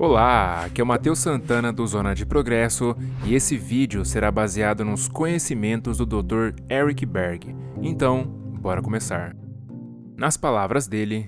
Olá, aqui é o Matheus Santana do Zona de Progresso e esse vídeo será baseado nos conhecimentos do Dr. Eric Berg. Então, bora começar. Nas palavras dele,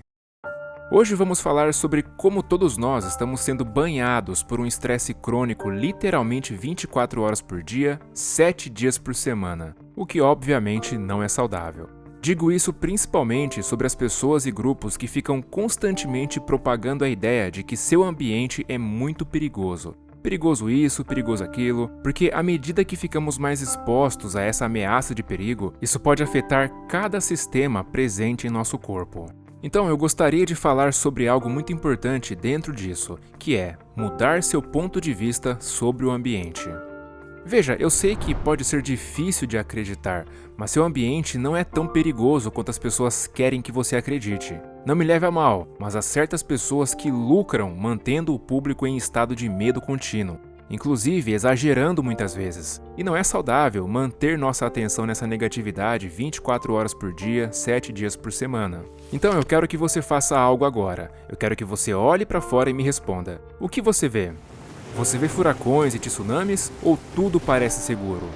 hoje vamos falar sobre como todos nós estamos sendo banhados por um estresse crônico literalmente 24 horas por dia, 7 dias por semana, o que obviamente não é saudável. Digo isso principalmente sobre as pessoas e grupos que ficam constantemente propagando a ideia de que seu ambiente é muito perigoso. Perigoso isso, perigoso aquilo, porque à medida que ficamos mais expostos a essa ameaça de perigo, isso pode afetar cada sistema presente em nosso corpo. Então eu gostaria de falar sobre algo muito importante dentro disso, que é mudar seu ponto de vista sobre o ambiente. Veja, eu sei que pode ser difícil de acreditar, mas seu ambiente não é tão perigoso quanto as pessoas querem que você acredite. Não me leve a mal, mas há certas pessoas que lucram mantendo o público em estado de medo contínuo, inclusive exagerando muitas vezes. E não é saudável manter nossa atenção nessa negatividade 24 horas por dia, 7 dias por semana. Então eu quero que você faça algo agora. Eu quero que você olhe para fora e me responda. O que você vê? Você vê furacões e tsunamis ou tudo parece seguro?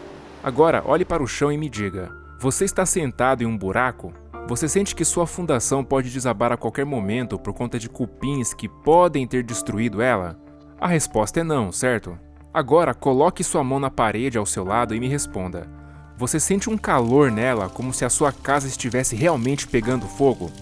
Agora, olhe para o chão e me diga, você está sentado em um buraco? Você sente que sua fundação pode desabar a qualquer momento por conta de cupins que podem ter destruído ela? A resposta é não, certo? Agora, coloque sua mão na parede ao seu lado e me responda. Você sente um calor nela como se a sua casa estivesse realmente pegando fogo?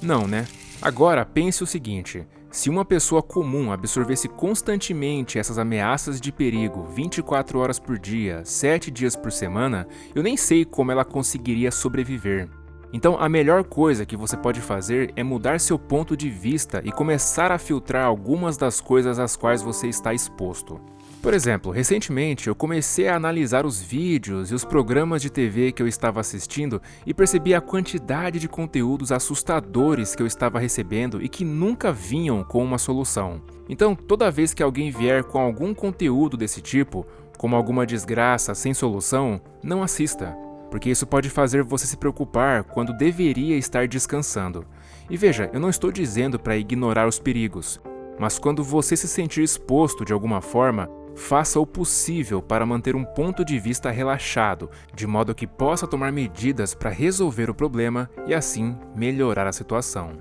Não, né? Agora, pense o seguinte. Se uma pessoa comum absorvesse constantemente essas ameaças de perigo 24 horas por dia, 7 dias por semana, eu nem sei como ela conseguiria sobreviver. Então, a melhor coisa que você pode fazer é mudar seu ponto de vista e começar a filtrar algumas das coisas às quais você está exposto. Por exemplo, recentemente eu comecei a analisar os vídeos e os programas de TV que eu estava assistindo e percebi a quantidade de conteúdos assustadores que eu estava recebendo e que nunca vinham com uma solução. Então, toda vez que alguém vier com algum conteúdo desse tipo, como alguma desgraça sem solução, não assista, porque isso pode fazer você se preocupar quando deveria estar descansando. E veja, eu não estou dizendo para ignorar os perigos, mas quando você se sentir exposto de alguma forma, faça o possível para manter um ponto de vista relaxado, de modo que possa tomar medidas para resolver o problema e assim melhorar a situação.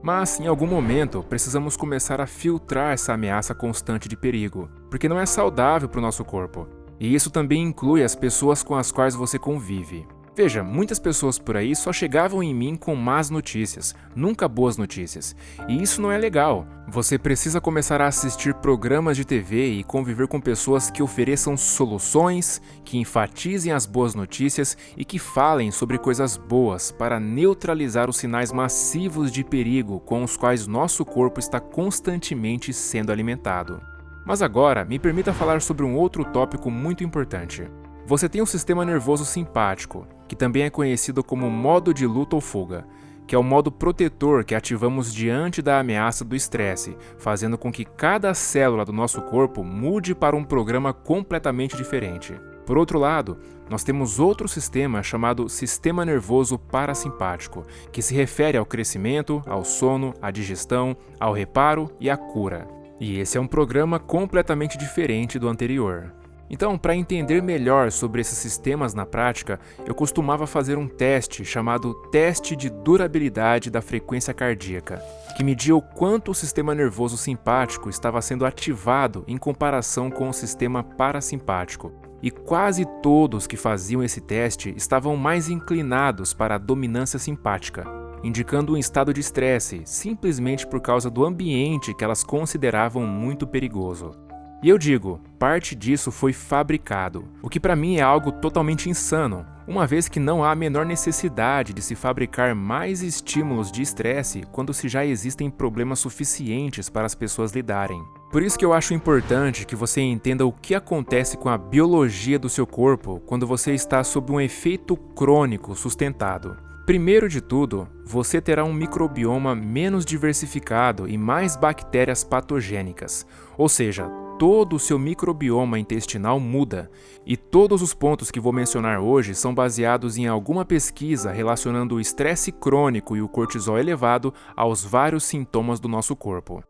Mas, em algum momento, precisamos começar a filtrar essa ameaça constante de perigo, porque não é saudável para o nosso corpo. E isso também inclui as pessoas com as quais você convive. Veja, muitas pessoas por aí só chegavam em mim com más notícias, nunca boas notícias. E isso não é legal. Você precisa começar a assistir programas de TV e conviver com pessoas que ofereçam soluções, que enfatizem as boas notícias e que falem sobre coisas boas para neutralizar os sinais massivos de perigo com os quais nosso corpo está constantemente sendo alimentado. Mas agora, me permita falar sobre um outro tópico muito importante. Você tem um sistema nervoso simpático, que também é conhecido como modo de luta ou fuga, que é o modo protetor que ativamos diante da ameaça do estresse, fazendo com que cada célula do nosso corpo mude para um programa completamente diferente. Por outro lado, nós temos outro sistema chamado sistema nervoso parasimpático, que se refere ao crescimento, ao sono, à digestão, ao reparo e à cura. E esse é um programa completamente diferente do anterior. Então, para entender melhor sobre esses sistemas na prática, eu costumava fazer um teste chamado teste de durabilidade da frequência cardíaca, que media o quanto o sistema nervoso simpático estava sendo ativado em comparação com o sistema parasimpático. E quase todos que faziam esse teste estavam mais inclinados para a dominância simpática, indicando um estado de estresse, simplesmente por causa do ambiente que elas consideravam muito perigoso. E eu digo, parte disso foi fabricado, o que para mim é algo totalmente insano, uma vez que não há a menor necessidade de se fabricar mais estímulos de estresse quando se já existem problemas suficientes para as pessoas lidarem. Por isso que eu acho importante que você entenda o que acontece com a biologia do seu corpo quando você está sob um efeito crônico sustentado. Primeiro de tudo, você terá um microbioma menos diversificado e mais bactérias patogênicas, ou seja, todo o seu microbioma intestinal muda, e todos os pontos que vou mencionar hoje são baseados em alguma pesquisa relacionando o estresse crônico e o cortisol elevado aos vários sintomas do nosso corpo.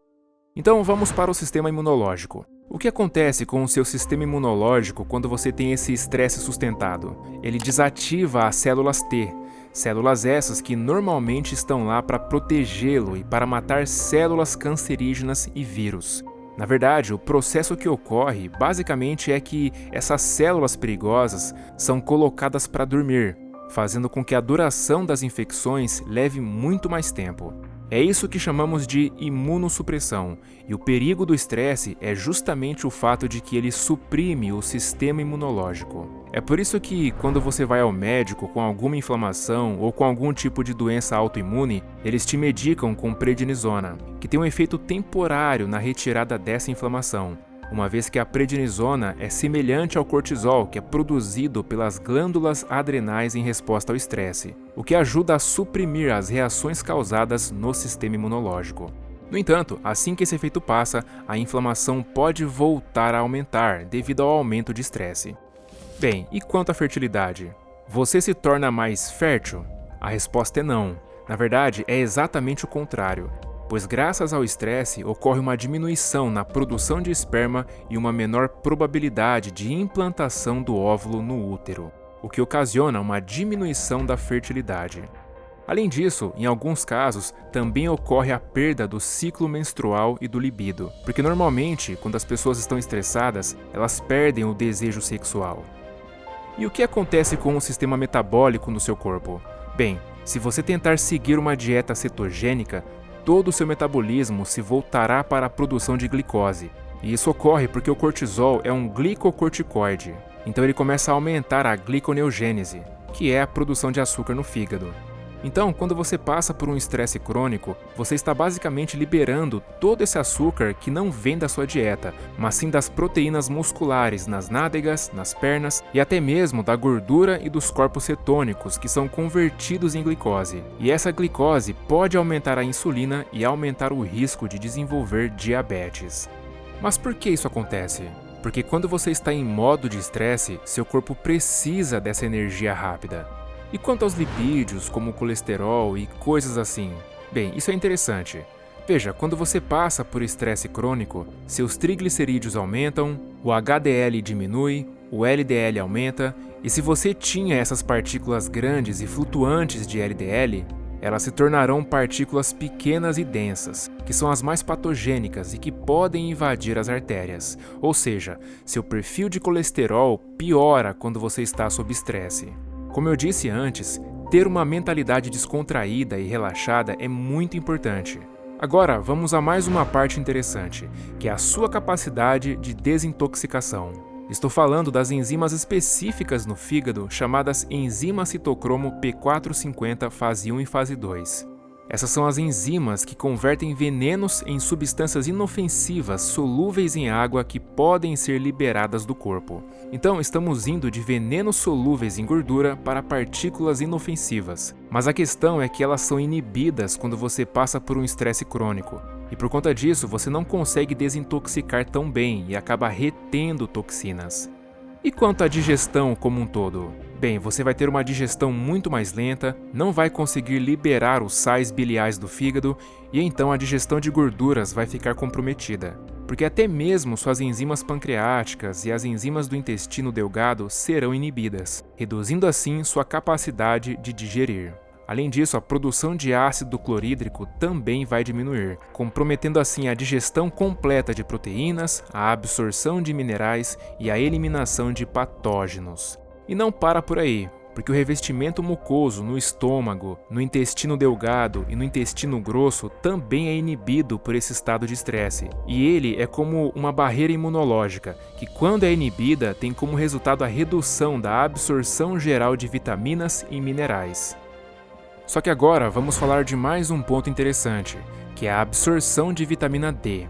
Então vamos para o sistema imunológico. O que acontece com o seu sistema imunológico quando você tem esse estresse sustentado? Ele desativa as células T, células essas que normalmente estão lá para protegê-lo e para matar células cancerígenas e vírus. Na verdade, o processo que ocorre basicamente é que essas células perigosas são colocadas para dormir, fazendo com que a duração das infecções leve muito mais tempo. É isso que chamamos de imunossupressão, e o perigo do estresse é justamente o fato de que ele suprime o sistema imunológico. É por isso que, quando você vai ao médico com alguma inflamação ou com algum tipo de doença autoimune, eles te medicam com prednisona, que tem um efeito temporário na retirada dessa inflamação, uma vez que a prednisona é semelhante ao cortisol que é produzido pelas glândulas adrenais em resposta ao estresse, o que ajuda a suprimir as reações causadas no sistema imunológico. No entanto, assim que esse efeito passa, a inflamação pode voltar a aumentar devido ao aumento de estresse. Bem, e quanto à fertilidade? Você se torna mais fértil? A resposta é não. Na verdade, é exatamente o contrário, pois graças ao estresse ocorre uma diminuição na produção de esperma e uma menor probabilidade de implantação do óvulo no útero, o que ocasiona uma diminuição da fertilidade. Além disso, em alguns casos, também ocorre a perda do ciclo menstrual e do libido, porque normalmente, quando as pessoas estão estressadas, elas perdem o desejo sexual. E o que acontece com o sistema metabólico no seu corpo? Bem, se você tentar seguir uma dieta cetogênica, todo o seu metabolismo se voltará para a produção de glicose. E isso ocorre porque o cortisol é um glicocorticoide, então ele começa a aumentar a gliconeogênese, que é a produção de açúcar no fígado. Então, quando você passa por um estresse crônico, você está basicamente liberando todo esse açúcar que não vem da sua dieta, mas sim das proteínas musculares nas nádegas, nas pernas e até mesmo da gordura e dos corpos cetônicos que são convertidos em glicose. E essa glicose pode aumentar a insulina e aumentar o risco de desenvolver diabetes. Mas por que isso acontece? Porque quando você está em modo de estresse, seu corpo precisa dessa energia rápida. E quanto aos lipídios, como o colesterol e coisas assim? Bem, isso é interessante. Veja, quando você passa por estresse crônico, seus triglicerídeos aumentam, o HDL diminui, o LDL aumenta, e se você tinha essas partículas grandes e flutuantes de LDL, elas se tornarão partículas pequenas e densas, que são as mais patogênicas e que podem invadir as artérias. Ou seja, seu perfil de colesterol piora quando você está sob estresse. Como eu disse antes, ter uma mentalidade descontraída e relaxada é muito importante. Agora, vamos a mais uma parte interessante, que é a sua capacidade de desintoxicação. Estou falando das enzimas específicas no fígado chamadas enzimas citocromo P450 fase 1 e fase 2. Essas são as enzimas que convertem venenos em substâncias inofensivas solúveis em água que podem ser liberadas do corpo. Então, estamos indo de venenos solúveis em gordura para partículas inofensivas. Mas a questão é que elas são inibidas quando você passa por um estresse crônico. E por conta disso, você não consegue desintoxicar tão bem e acaba retendo toxinas. E quanto à digestão como um todo? Bem, você vai ter uma digestão muito mais lenta, não vai conseguir liberar os sais biliares do fígado e então a digestão de gorduras vai ficar comprometida, porque até mesmo suas enzimas pancreáticas e as enzimas do intestino delgado serão inibidas, reduzindo assim sua capacidade de digerir. Além disso, a produção de ácido clorídrico também vai diminuir, comprometendo assim a digestão completa de proteínas, a absorção de minerais e a eliminação de patógenos. E não para por aí, porque o revestimento mucoso no estômago, no intestino delgado e no intestino grosso também é inibido por esse estado de estresse. E ele é como uma barreira imunológica, que quando é inibida tem como resultado a redução da absorção geral de vitaminas e minerais. Só que agora vamos falar de mais um ponto interessante, que é a absorção de vitamina D.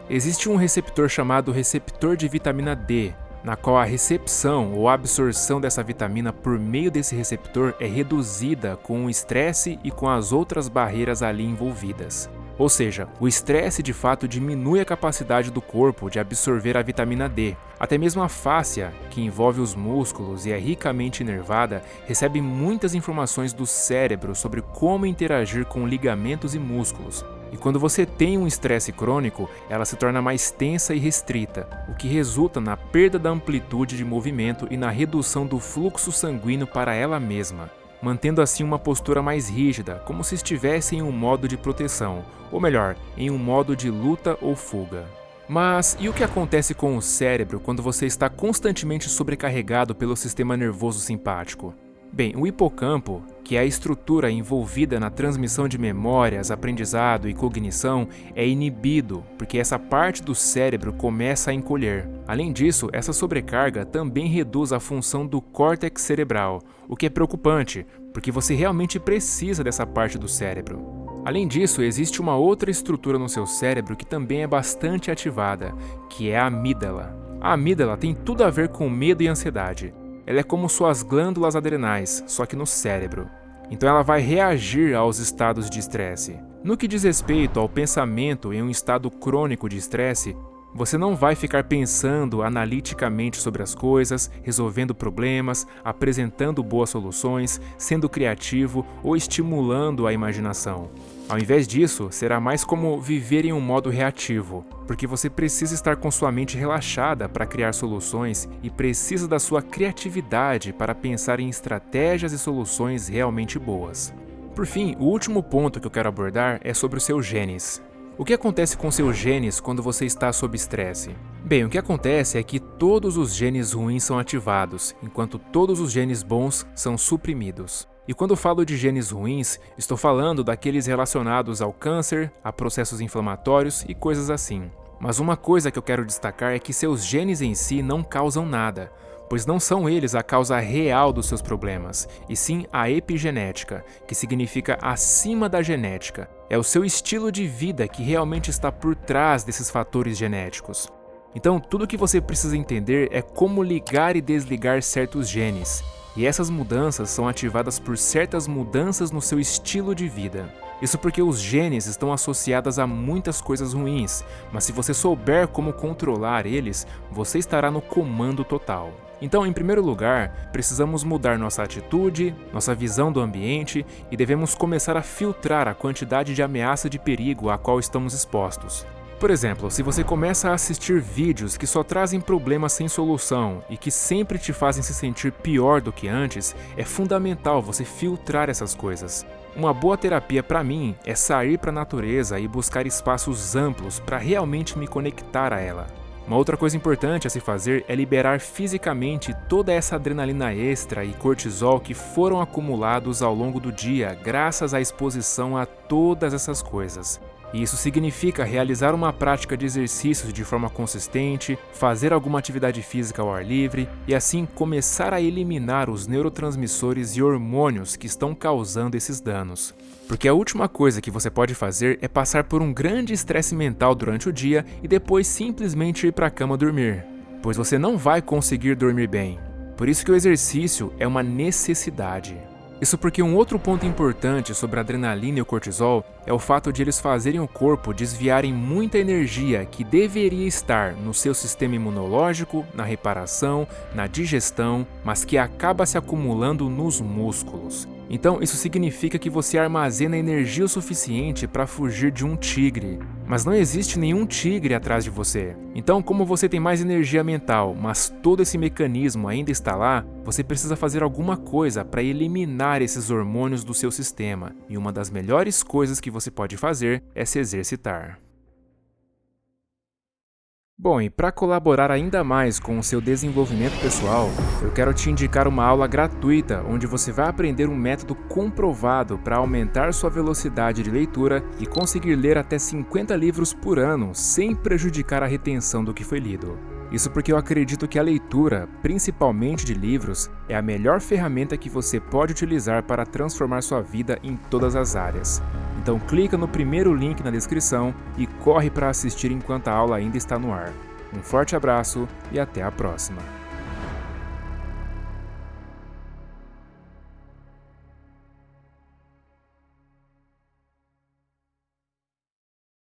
Existe um receptor chamado receptor de vitamina D, na qual a recepção ou absorção dessa vitamina por meio desse receptor é reduzida com o estresse e com as outras barreiras ali envolvidas. Ou seja, o estresse de fato diminui a capacidade do corpo de absorver a vitamina D. Até mesmo a fáscia, que envolve os músculos e é ricamente inervada, recebe muitas informações do cérebro sobre como interagir com ligamentos e músculos. E quando você tem um estresse crônico, ela se torna mais tensa e restrita, o que resulta na perda da amplitude de movimento e na redução do fluxo sanguíneo para ela mesma, mantendo assim uma postura mais rígida, como se estivesse em um modo de proteção, ou melhor, em um modo de luta ou fuga. Mas e o que acontece com o cérebro quando você está constantemente sobrecarregado pelo sistema nervoso simpático? Bem, o hipocampo, que é a estrutura envolvida na transmissão de memórias, aprendizado e cognição, é inibido, porque essa parte do cérebro começa a encolher. Além disso, essa sobrecarga também reduz a função do córtex cerebral, o que é preocupante, porque você realmente precisa dessa parte do cérebro. Além disso, existe uma outra estrutura no seu cérebro que também é bastante ativada, que é a amígdala. A amígdala tem tudo a ver com medo e ansiedade. Ela é como suas glândulas adrenais, só que no cérebro. Então ela vai reagir aos estados de estresse. No que diz respeito ao pensamento em um estado crônico de estresse, você não vai ficar pensando analiticamente sobre as coisas, resolvendo problemas, apresentando boas soluções, sendo criativo ou estimulando a imaginação. Ao invés disso, será mais como viver em um modo reativo, porque você precisa estar com sua mente relaxada para criar soluções e precisa da sua criatividade para pensar em estratégias e soluções realmente boas. Por fim, o último ponto que eu quero abordar é sobre os seus genes. O que acontece com seus genes quando você está sob estresse? Bem, o que acontece é que todos os genes ruins são ativados, enquanto todos os genes bons são suprimidos. E quando falo de genes ruins, estou falando daqueles relacionados ao câncer, a processos inflamatórios e coisas assim. Mas uma coisa que eu quero destacar é que seus genes em si não causam nada, pois não são eles a causa real dos seus problemas, e sim a epigenética, que significa acima da genética. É o seu estilo de vida que realmente está por trás desses fatores genéticos. Então, tudo o que você precisa entender é como ligar e desligar certos genes. E essas mudanças são ativadas por certas mudanças no seu estilo de vida. Isso porque os genes estão associados a muitas coisas ruins, mas se você souber como controlar eles, você estará no comando total. Então, em primeiro lugar, precisamos mudar nossa atitude, nossa visão do ambiente e devemos começar a filtrar a quantidade de ameaça de perigo a qual estamos expostos. Por exemplo, se você começa a assistir vídeos que só trazem problemas sem solução e que sempre te fazem se sentir pior do que antes, é fundamental você filtrar essas coisas. Uma boa terapia para mim é sair para a natureza e buscar espaços amplos para realmente me conectar a ela. Uma outra coisa importante a se fazer é liberar fisicamente toda essa adrenalina extra e cortisol que foram acumulados ao longo do dia graças à exposição a todas essas coisas. E isso significa realizar uma prática de exercícios de forma consistente, fazer alguma atividade física ao ar livre e assim começar a eliminar os neurotransmissores e hormônios que estão causando esses danos. Porque a última coisa que você pode fazer é passar por um grande estresse mental durante o dia e depois simplesmente ir para a cama dormir, pois você não vai conseguir dormir bem. Por isso que o exercício é uma necessidade. Isso porque um outro ponto importante sobre a adrenalina e o cortisol é o fato de eles fazerem o corpo desviarem muita energia que deveria estar no seu sistema imunológico, na reparação, na digestão, mas que acaba se acumulando nos músculos. Então, isso significa que você armazena energia o suficiente para fugir de um tigre. Mas não existe nenhum tigre atrás de você. Então, como você tem mais energia mental, mas todo esse mecanismo ainda está lá, você precisa fazer alguma coisa para eliminar esses hormônios do seu sistema. E uma das melhores coisas que você pode fazer é se exercitar. Bom, e para colaborar ainda mais com o seu desenvolvimento pessoal, eu quero te indicar uma aula gratuita onde você vai aprender um método comprovado para aumentar sua velocidade de leitura e conseguir ler até 50 livros por ano sem prejudicar a retenção do que foi lido. Isso porque eu acredito que a leitura, principalmente de livros, é a melhor ferramenta que você pode utilizar para transformar sua vida em todas as áreas. Então clica no primeiro link na descrição e corre para assistir enquanto a aula ainda está no ar. Um forte abraço e até a próxima!